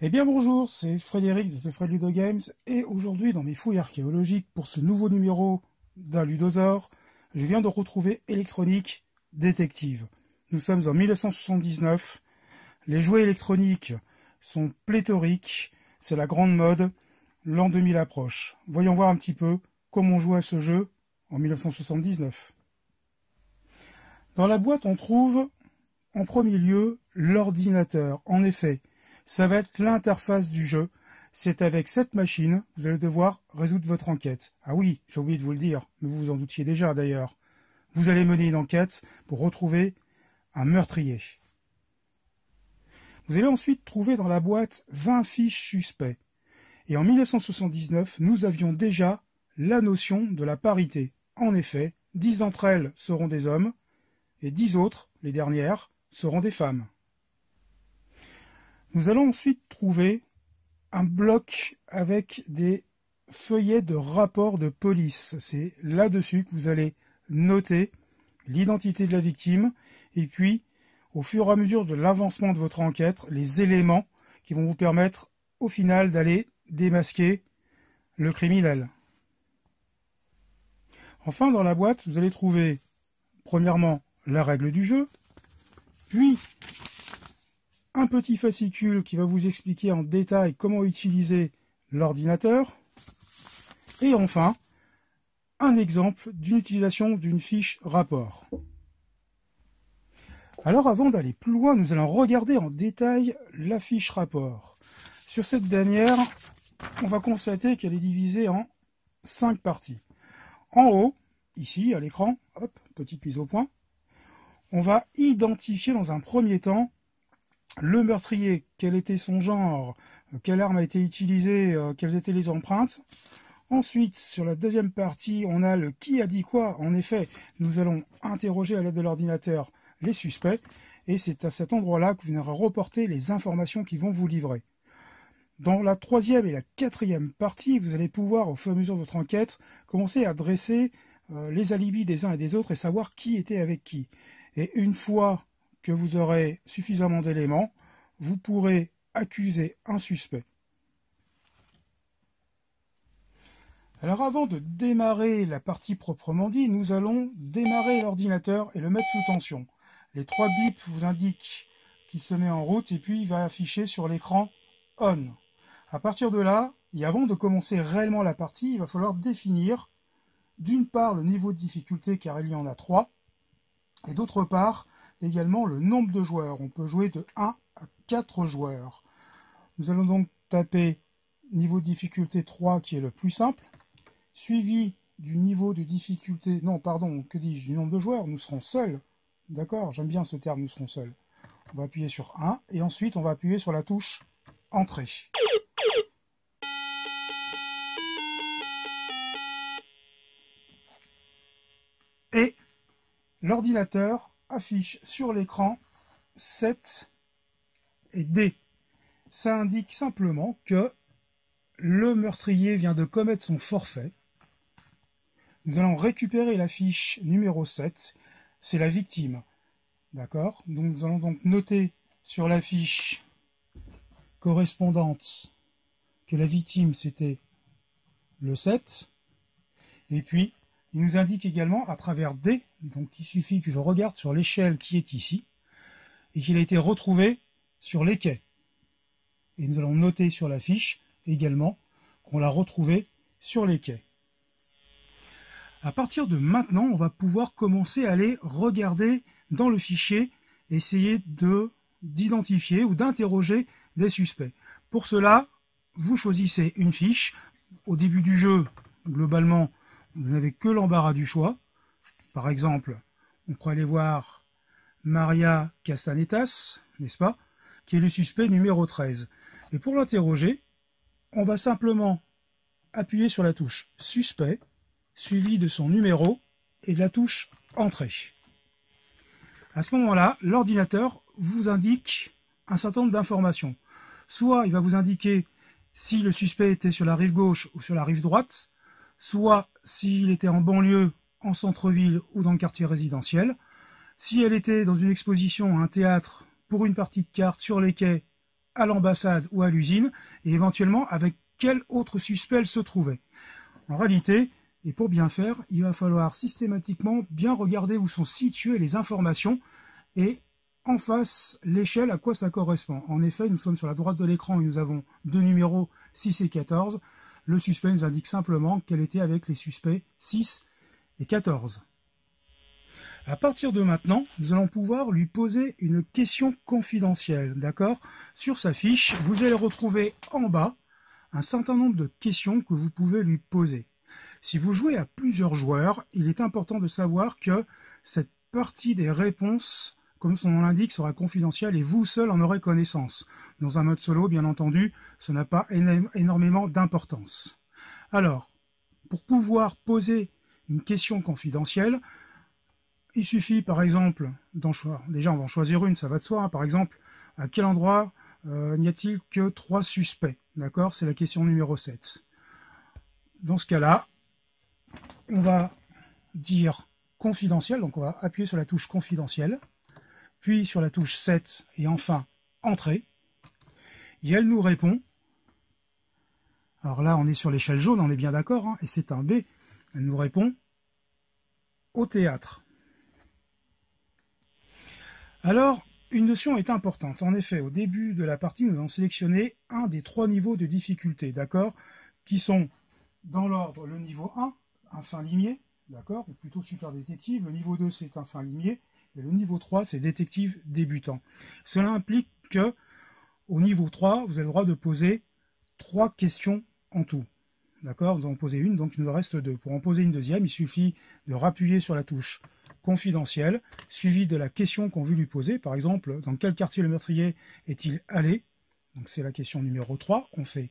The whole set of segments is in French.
Eh bien bonjour, c'est Frédéric de The Fred Ludo Games et aujourd'hui dans mes fouilles archéologiques pour ce nouveau numéro d'un Ludosaure, je viens de retrouver Electronic Detective. Nous sommes en 1979, les jouets électroniques sont pléthoriques, c'est la grande mode, l'an 2000 approche. Voyons voir un petit peu comment on joue à ce jeu en 1979. Dans la boîte on trouve en premier lieu l'ordinateur, en effet. Ça va être l'interface du jeu. C'est avec cette machine, vous allez devoir résoudre votre enquête. Ah oui, j'ai oublié de vous le dire, mais vous vous en doutiez déjà d'ailleurs. Vous allez mener une enquête pour retrouver un meurtrier. Vous allez ensuite trouver dans la boîte 20 fiches suspects. Et en 1979, nous avions déjà la notion de la parité. En effet, 10 d'entre elles seront des hommes, et 10 autres, les dernières, seront des femmes. Nous allons ensuite trouver un bloc avec des feuillets de rapport de police. C'est là-dessus que vous allez noter l'identité de la victime et puis, au fur et à mesure de l'avancement de votre enquête, les éléments qui vont vous permettre au final d'aller démasquer le criminel. Enfin, dans la boîte, vous allez trouver premièrement la règle du jeu, puis un petit fascicule qui va vous expliquer en détail comment utiliser l'ordinateur. Et enfin, un exemple d'une utilisation d'une fiche rapport. Alors avant d'aller plus loin, nous allons regarder en détail la fiche rapport. Sur cette dernière, on va constater qu'elle est divisée en 5 parties. En haut, ici à l'écran, hop, petite mise au point, on va identifier dans un premier temps le meurtrier, quel était son genre, quelle arme a été utilisée, quelles étaient les empreintes. Ensuite, sur la deuxième partie, on a le qui a dit quoi. En effet, nous allons interroger à l'aide de l'ordinateur les suspects, et c'est à cet endroit-là que vous viendrez reporter les informations qui vont vous livrer. Dans la troisième et la quatrième partie, vous allez pouvoir, au fur et à mesure de votre enquête, commencer à dresser les alibis des uns et des autres et savoir qui était avec qui. Et une fois que vous aurez suffisamment d'éléments, vous pourrez accuser un suspect. Alors avant de démarrer la partie proprement dit, nous allons démarrer l'ordinateur et le mettre sous tension. Les 3 bips vous indiquent qu'il se met en route et puis il va afficher sur l'écran ON. À partir de là, et avant de commencer réellement la partie, il va falloir définir d'une part le niveau de difficulté car il y en a 3, et d'autre part également le nombre de joueurs. On peut jouer de 1 à 4 joueurs. Nous allons donc taper niveau de difficulté 3 qui est le plus simple, suivi du niveau de difficulté, non pardon, que dis-je, du nombre de joueurs, nous serons seuls. D'accord, j'aime bien ce terme, nous serons seuls. On va appuyer sur 1 et ensuite on va appuyer sur la touche Entrée. Et l'ordinateur affiche sur l'écran 7 et D. Ça indique simplement que le meurtrier vient de commettre son forfait. Nous allons récupérer la fiche numéro 7, c'est la victime. D'accord? Donc nous allons donc noter sur la fiche correspondante que la victime c'était le 7. Et puis, il nous indique également à travers D, donc il suffit que je regarde sur l'échelle qui est ici, et qu'il a été retrouvé sur les quais. Et nous allons noter sur la fiche également qu'on l'a retrouvé sur les quais. À partir de maintenant, on va pouvoir commencer à aller regarder dans le fichier, essayer d'identifier ou d'interroger des suspects. Pour cela, vous choisissez une fiche. Au début du jeu, globalement, vous n'avez que l'embarras du choix. Par exemple, on pourrait aller voir Maria Castanetas, n'est-ce pas, qui est le suspect numéro 13. Et pour l'interroger, on va simplement appuyer sur la touche Suspect, suivi de son numéro et de la touche Entrée. À ce moment-là, l'ordinateur vous indique un certain nombre d'informations. Soit il va vous indiquer si le suspect était sur la rive gauche ou sur la rive droite, soit s'il était en banlieue, en centre-ville ou dans le quartier résidentiel, si elle était dans une exposition, un théâtre, pour une partie de cartes sur les quais, à l'ambassade ou à l'usine, et éventuellement avec quel autre suspect elle se trouvait. En réalité, et pour bien faire, il va falloir systématiquement bien regarder où sont situées les informations et en face l'échelle à quoi ça correspond. En effet, nous sommes sur la droite de l'écran et nous avons deux numéros 6 et 14. Le suspect nous indique simplement qu'elle était avec les suspects 6 et 14. À partir de maintenant, nous allons pouvoir lui poser une question confidentielle, d'accord? Sur sa fiche, vous allez retrouver en bas un certain nombre de questions que vous pouvez lui poser. Si vous jouez à plusieurs joueurs, il est important de savoir que cette partie des réponses, comme son nom l'indique, sera confidentielle et vous seul en aurez connaissance. Dans un mode solo, bien entendu, ça n'a pas énormément d'importance. Alors, pour pouvoir poser une question confidentielle, il suffit par exemple d'en choisir. Déjà, on va en choisir une, ça va de soi. Hein. Par exemple, à quel endroit n'y a-t-il que 3 suspects? D'accord, c'est la question numéro 7. Dans ce cas-là, on va dire confidentiel, donc on va appuyer sur la touche confidentielle, puis sur la touche 7 et enfin entrée. Et elle nous répond. Alors là, on est sur l'échelle jaune, on est bien d'accord, hein, et c'est un B. Elle nous répond au théâtre. Alors, une notion est importante. En effet, au début de la partie, nous allons sélectionner un des 3 niveaux de difficulté, d'accord, qui sont dans l'ordre le niveau 1, un fin limier, d'accord, ou plutôt super détective. Le niveau 2, c'est un fin limier, et le niveau 3, c'est détective débutant. Cela implique que, au niveau 3, vous avez le droit de poser 3 questions en tout. D'accord, vous en posez une, donc il nous en reste 2. Pour en poser une deuxième, il suffit de rappuyer sur la touche confidentielle, suivi de la question qu'on veut lui poser. Par exemple, dans quel quartier le meurtrier est-il allé? Donc c'est la question numéro 3. On fait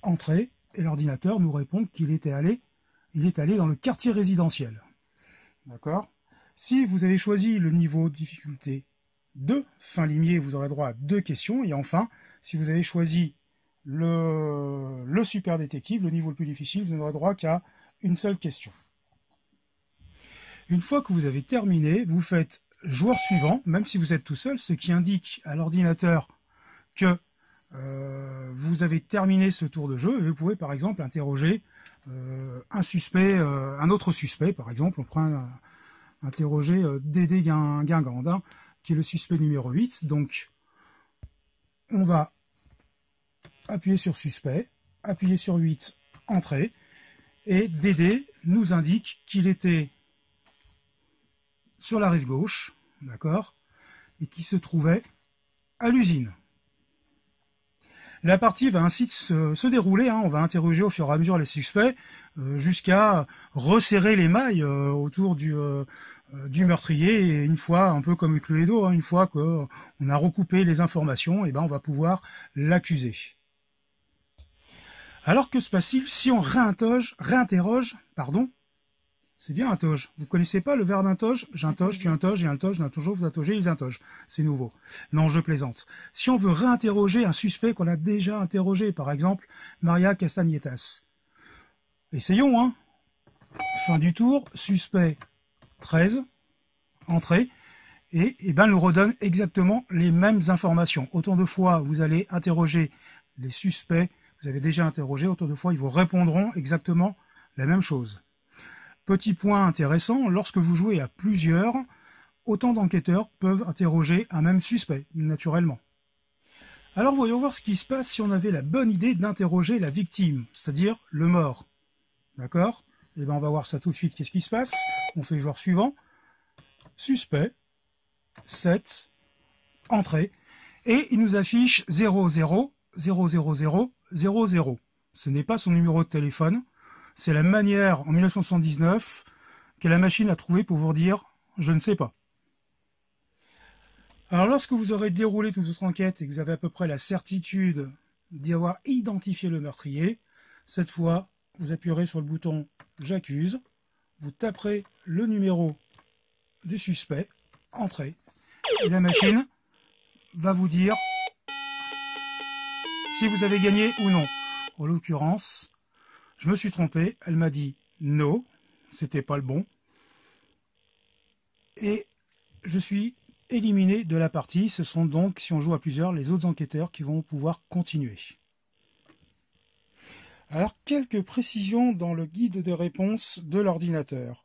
entrée et l'ordinateur nous répond qu'il était allé. Il est allé dans le quartier résidentiel. D'accord? Si vous avez choisi le niveau de difficulté 2, fin limier, vous aurez droit à 2 questions. Et enfin, si vous avez choisi le super détective, le niveau le plus difficile, vous n'aurez droit qu'à une seule question. Une fois que vous avez terminé, vous faites joueur suivant, même si vous êtes tout seul, ce qui indique à l'ordinateur que vous avez terminé ce tour de jeu et vous pouvez par exemple interroger un suspect, un autre suspect, par exemple, on prend interroger Dédé Guingande, hein, qui est le suspect numéro 8. Donc, on va appuyer sur suspect, appuyer sur 8, entrée, et Dédé nous indique qu'il était sur la rive gauche, d'accord, et qui se trouvait à l'usine. La partie va ainsi se dérouler, hein, on va interroger au fur et à mesure les suspects jusqu'à resserrer les mailles autour du meurtrier, et une fois, un peu comme Cluedo, hein, une fois qu'on a recoupé les informations, et ben on va pouvoir l'accuser. Alors que se passe-t-il si on réinterroge, c'est bien un toge. Vous connaissez pas le verbe intoge? J'intoge, tu intoges, et un toge, toujours, vous intogez, ils intogent. C'est nouveau. Non, je plaisante. Si on veut réinterroger un suspect qu'on a déjà interrogé, par exemple, Maria Castagnetas. Essayons, hein. Fin du tour, suspect 13, entrée, et ben, nous redonne exactement les mêmes informations. Autant de fois, vous allez interroger les suspects, vous avez déjà interrogé, autant de fois, ils vous répondront exactement la même chose. Petit point intéressant, lorsque vous jouez à plusieurs, autant d'enquêteurs peuvent interroger un même suspect, naturellement. Alors voyons voir ce qui se passe si on avait la bonne idée d'interroger la victime, c'est-à-dire le mort. D'accord? Et bien on va voir ça tout de suite. Qu'est-ce qui se passe? On fait joueur suivant. Suspect, 7, entrée, et il nous affiche 00 000 00. Ce n'est pas son numéro de téléphone. C'est la manière, en 1979, que la machine a trouvé pour vous dire « je ne sais pas ». Alors lorsque vous aurez déroulé toute votre enquête et que vous avez à peu près la certitude d'y avoir identifié le meurtrier, cette fois, vous appuierez sur le bouton « j'accuse », vous taperez le numéro du suspect, entrée, et la machine va vous dire si vous avez gagné ou non. En l'occurrence, je me suis trompé, elle m'a dit no, c'était pas le bon. Et je suis éliminés de la partie. Ce sont donc, si on joue à plusieurs, les autres enquêteurs qui vont pouvoir continuer. Alors, quelques précisions dans le guide de réponse de l'ordinateur.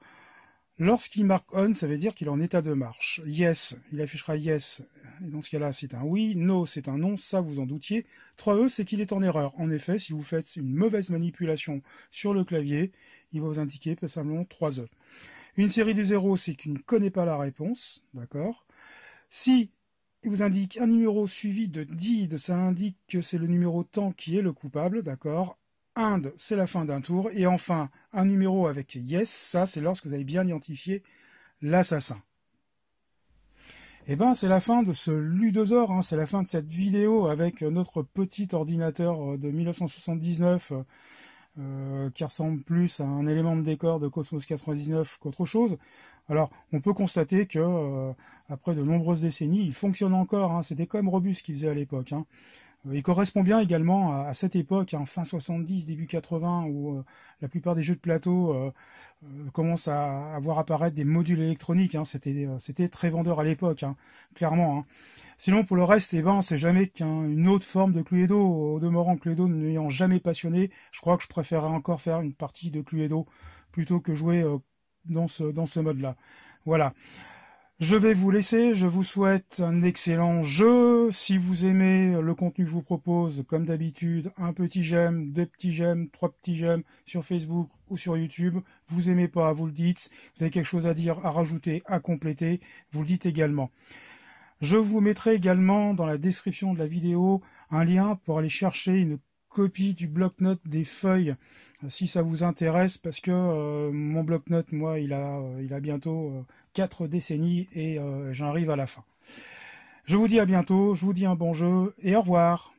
Lorsqu'il marque on, ça veut dire qu'il est en état de marche. Yes, il affichera yes, et dans ce cas-là, c'est un oui. No, c'est un non, ça vous en doutiez. 3E, c'est qu'il est en erreur. En effet, si vous faites une mauvaise manipulation sur le clavier, il va vous indiquer tout simplement 3E. Une série de 0, c'est qu'il ne connaît pas la réponse, d'accord. Si il vous indique un numéro suivi de did, ça indique que c'est le numéro temps qui est le coupable, d'accord. End, c'est la fin d'un tour. Et enfin, un numéro avec yes, ça c'est lorsque vous avez bien identifié l'assassin. Et ben c'est la fin de ce Ludosaure, hein, c'est la fin de cette vidéo avec notre petit ordinateur de 1979 qui ressemble plus à un élément de décor de Cosmos 99 qu'autre chose. Alors, on peut constater que après de nombreuses décennies, il fonctionne encore, hein, c'était quand même robuste ce qu'il faisait à l'époque, hein. Il correspond bien également à cette époque, hein, fin 70, début 80, où la plupart des jeux de plateau commencent à voir apparaître des modules électroniques. Hein, c'était très vendeur à l'époque, hein, clairement. Hein. Sinon, pour le reste, eh ben, c'est jamais qu'une autre forme de Cluedo. Au demeurant, Cluedo ne m'ayant jamais passionné, je crois que je préférerais encore faire une partie de Cluedo plutôt que jouer dans ce mode-là. Voilà. Je vais vous laisser, je vous souhaite un excellent jeu. Si vous aimez le contenu que je vous propose, comme d'habitude, un petit j'aime, 2 petits j'aime, 3 petits j'aime sur Facebook ou sur YouTube. Vous aimez pas, vous le dites. Vous avez quelque chose à dire, à rajouter, à compléter, vous le dites également. Je vous mettrai également dans la description de la vidéo un lien pour aller chercher une copie du bloc-notes des feuilles si ça vous intéresse, parce que mon bloc-notes, moi, il a bientôt 4 décennies et j'en arrive à la fin. Je vous dis à bientôt, je vous dis un bon jeu et au revoir.